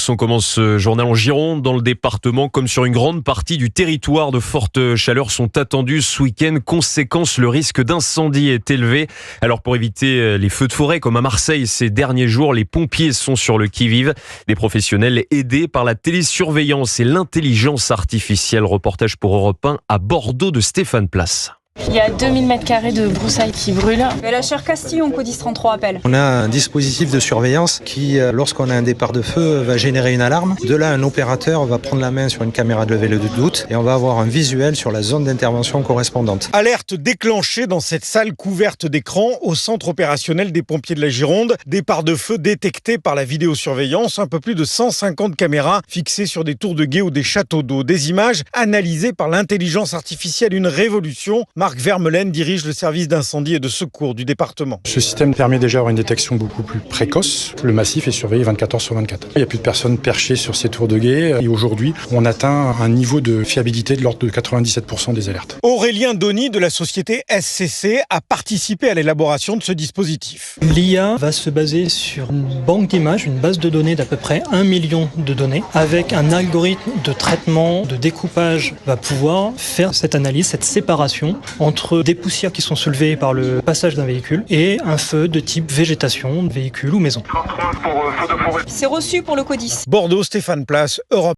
On commence ce journal en Gironde, dans le département, comme sur une grande partie du territoire. De fortes chaleurs sont attendues ce week-end. Conséquence, le risque d'incendie est élevé. Alors pour éviter les feux de forêt, comme à Marseille ces derniers jours, les pompiers sont sur le qui-vive. Des professionnels aidés par la télésurveillance et l'intelligence artificielle. Reportage pour Europe 1 à Bordeaux de Stéphane Place. Il y a 2000 m² de broussailles qui brûlent. Mais la chère Castille, on codise 33 appels. On a un dispositif de surveillance qui, lorsqu'on a un départ de feu, va générer une alarme. De là, un opérateur va prendre la main sur une caméra de levée de doute et on va avoir un visuel sur la zone d'intervention correspondante. Alerte déclenchée dans cette salle couverte d'écrans au centre opérationnel des pompiers de la Gironde. Départ de feu détecté par la vidéosurveillance. Un peu plus de 150 caméras fixées sur des tours de guet ou des châteaux d'eau. Des images analysées par l'intelligence artificielle. Une révolution. Marc Vermeulen dirige le service d'incendie et de secours du département. Ce système permet déjà d'avoir une détection beaucoup plus précoce. Le massif est surveillé 24 heures sur 24. Il n'y a plus de personnes perchées sur ces tours de guet. Et aujourd'hui, on atteint un niveau de fiabilité de l'ordre de 97% des alertes. Aurélien Donny de la société SCC a participé à l'élaboration de ce dispositif. L'IA va se baser sur une banque d'images, une base de données d'à peu près 1 million de données, avec un algorithme de traitement, de découpage, va pouvoir faire cette analyse, cette séparation entre des poussières qui sont soulevées par le passage d'un véhicule et un feu de type végétation, véhicule ou maison. C'est reçu pour le CODIS. Bordeaux, Stéphane Place, Europe.